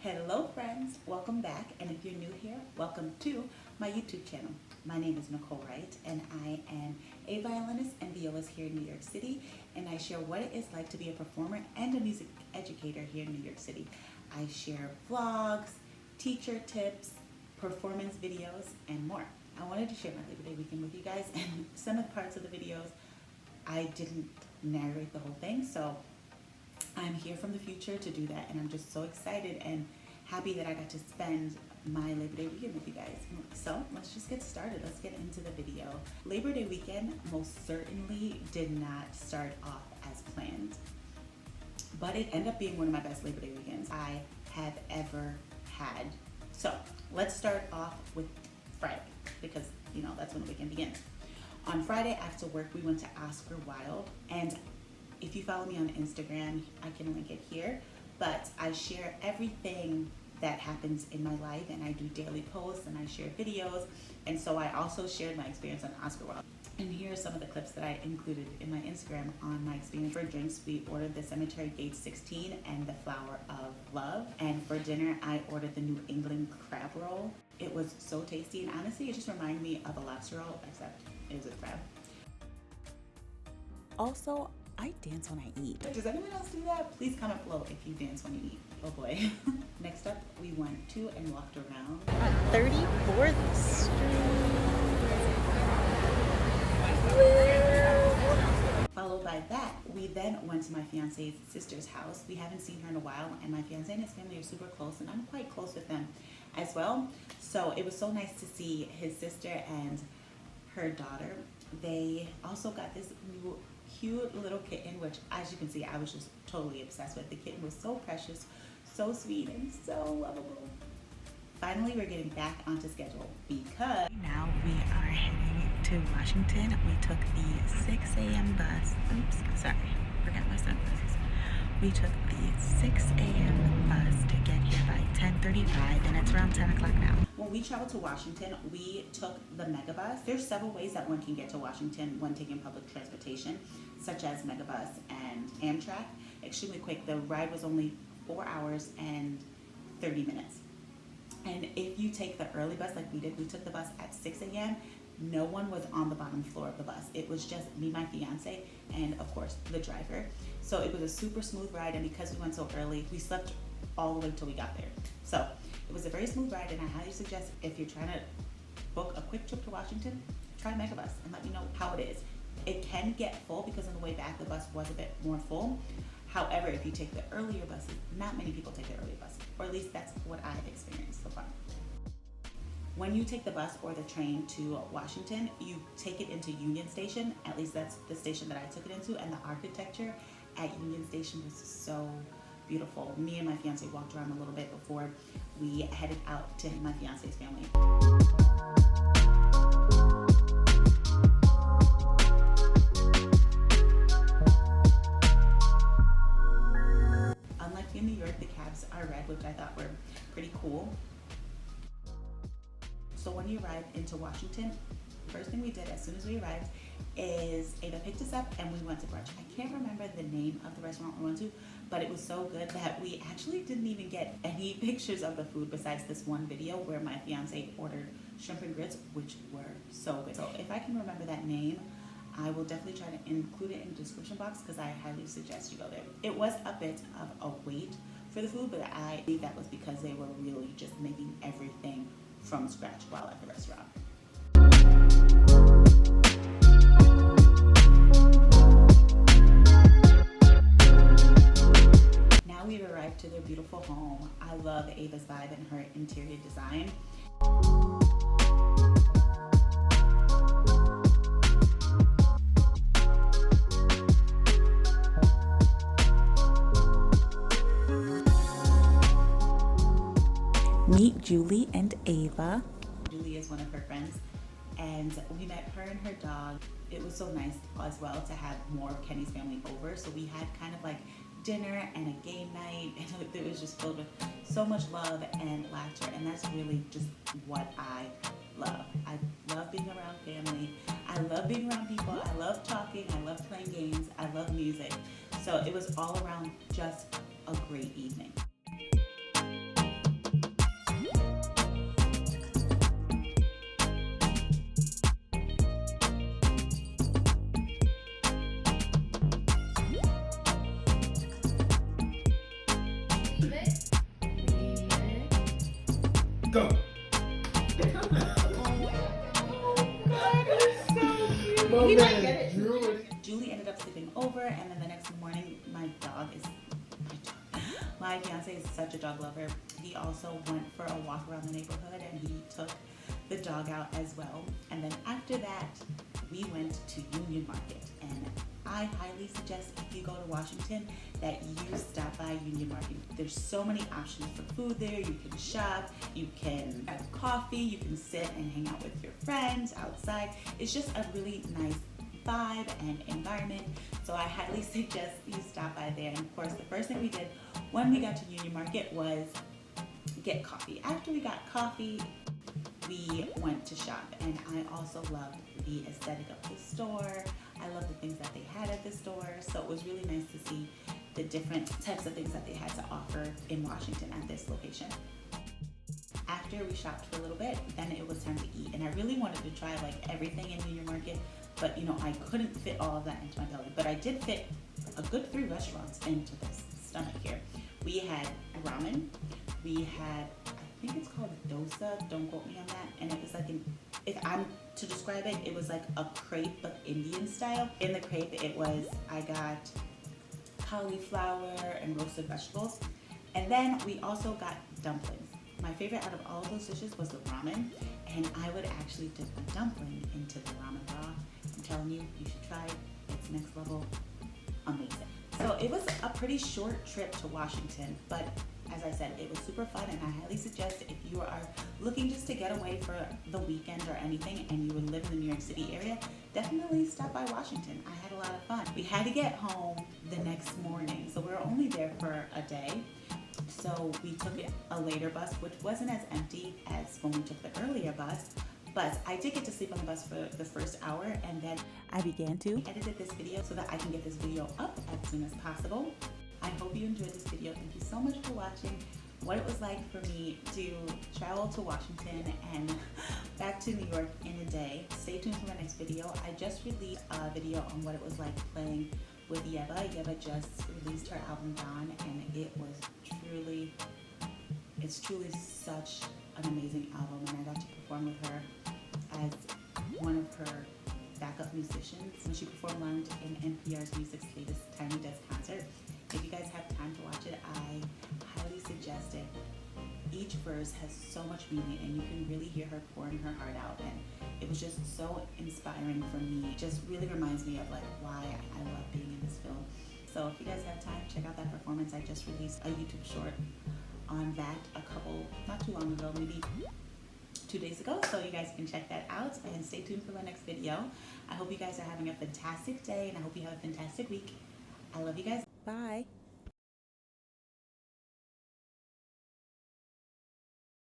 Hello friends, welcome back, and if you're new here, welcome to my YouTube channel. My name is Nicole Wright, and I am a violinist and violist here in New York City, and I share what it is like to be a performer and a music educator here in New York City. I share vlogs, teacher tips, performance videos, and more. I wanted to share my Labor Day weekend with you guys, and some of the parts of the videos I didn't narrate the whole thing, so I'm here from the future to do that, and I'm just so excited and happy that I got to spend my Labor Day weekend with you guys. So let's just get started. Let's get into the video. Labor Day weekend most certainly did not start off as planned, but it ended up being one of my best Labor Day weekends I have ever had. So let's start off with Friday, because you know that's when the weekend begins. On Friday after work, we went to Oscar Wilde, and if you follow me on Instagram, I can link it here, but I share everything that happens in my life, and I do daily posts and I share videos, and so I also shared my experience on Oscar Wilde. And here are some of the clips that I included in my Instagram on my experience. For drinks, we ordered the Cemetery Gate 16 and the Flower of Love, and for dinner, I ordered the New England crab roll. It was so tasty, and honestly, it just reminded me of a lobster roll, except it was a crab. Also, I dance when I eat. Does anyone else do that? Please comment below if you dance when you eat. Oh boy. Next up, we went to and walked around 34th Street. Followed by that, we then went to my fiance's sister's house. We haven't seen her in a while, and my fiance and his family are super close, and I'm quite close with them as well. So it was so nice to see his sister and her daughter. They also got this new cute little kitten, which as you can see, I was just totally obsessed with. The kitten was so precious, so sweet, and so lovable. Finally, we're getting back onto schedule because now we are heading to Washington. We took the 6 a.m. bus. Oops, sorry, forgot my sunglasses. We took the 6 a.m. bus to get here by 10:35, and it's around 10 o'clock now. When we traveled to Washington, we took the Megabus. There's several ways that one can get to Washington when taking public transportation, such as Megabus and Amtrak. Extremely quick. The ride was only 4 hours and 30 minutes. And if you take the early bus like we did, we took the bus at 6 a.m., no one was on the bottom floor of the bus. It was just me, my fiance, and of course the driver. So it was a super smooth ride, and because we went so early, we slept all the way till we got there. So it was a very smooth ride, and I highly suggest if you're trying to book a quick trip to Washington, try Megabus and let me know how it is. It can get full because on the way back the bus was a bit more full. However, if you take the earlier buses, not many people take the earlier bus, or at least that's what I've experienced so far. When you take the bus or the train to Washington, you take it into Union Station. At least that's the station that I took it into, and the architecture at Union Station was so beautiful. Me and my fiance walked around a little bit before we headed out to my fiance's family. Unlike in New York, the cabs are red, which I thought were pretty cool. So when you arrive into Washington, the first thing we did as soon as we arrived is Ava picked us up and we went to brunch. I can't remember the name of the restaurant we went to, but it was so good that we actually didn't even get any pictures of the food besides this one video where my fiance ordered shrimp and grits, which were so good. So if I can remember that name, I will definitely try to include it in the description box because I highly suggest you go there. It was a bit of a wait for the food, but I think that was because they were really just making everything from scratch while at the restaurant. Now we've arrived to their beautiful home. I love Ava's vibe and her interior design. Meet Julie and Ava. Julie is one of her friends, and we met her and her dog. It was so nice as well to have more of Kenny's family over, so we had kind of like dinner and a game night, and it was just filled with so much love and laughter, and that's really just what I love. I love being around family. I love being around people. I love talking. I love playing games. I love music. So it was all around just a great evening. He might get it. Julie ended up sleeping over, and then the next morning, my fiance is such a dog lover. He also went for a walk around the neighborhood, and he took the dog out as well. And then after that, we went to Union Market, and I highly suggest if you go to Washington that you stop by Union Market. There's so many options for food there. You can shop, you can have coffee, you can sit and hang out with your friends outside. It's just a really nice vibe and environment, so I highly suggest you stop by there. And of course, the first thing we did when we got to Union Market was get coffee. After we got coffee, we went to shop, and I also loved the aesthetic of the store. I loved the things that they had at the store, so it was really nice to see the different types of things that they had to offer in Washington at this location. After we shopped for a little bit, then it was time to eat, and I really wanted to try like everything in Union Market, but I couldn't fit all of that into my belly. But I did fit a good 3 restaurants into this stomach here. We had ramen, we had, I think it's called dosa, don't quote me on that, and it was like if I'm to describe it, it was like a crepe but Indian style. In the crepe I got cauliflower and roasted vegetables, and then we also got dumplings. My favorite out of all of those dishes was the ramen, and I would actually dip the dumpling into the ramen broth. I'm telling you, you should try it. It's next level amazing. So it was a pretty short trip to Washington, but as I said, it was super fun, and I highly suggest if you are looking just to get away for the weekend or anything and you would live in the New York City area, definitely stop by Washington. I had a lot of fun. We had to get home the next morning, so we were only there for a day. So we took a later bus, which wasn't as empty as when we took the earlier bus, but I did get to sleep on the bus for the first hour, and then I began to edit this video so that I can get this video up as soon as possible. I hope you enjoyed this video. Thank you so much for watching what it was like for me to travel to Washington and back to New York in a day. Stay tuned for my next video. I just released a video on what it was like playing with Yeva. Yeva just released her album Dawn, and it's truly such an amazing album, and I got to perform with her as one of her backup musicians when she performed live in NPR's Music's latest Tiny Desk concert. If you guys have time to watch it, I highly suggest it. Each verse has so much meaning, and you can really hear her pouring her heart out, and it was just so inspiring for me. It just really reminds me of like why I love being in this film. So if you guys have time, check out that performance. I just released a YouTube short on that not too long ago, maybe 2 days ago, so you guys can check that out, and stay tuned for my next video. I hope you guys are having a fantastic day, and I hope you have a fantastic week. I love you guys. Bye.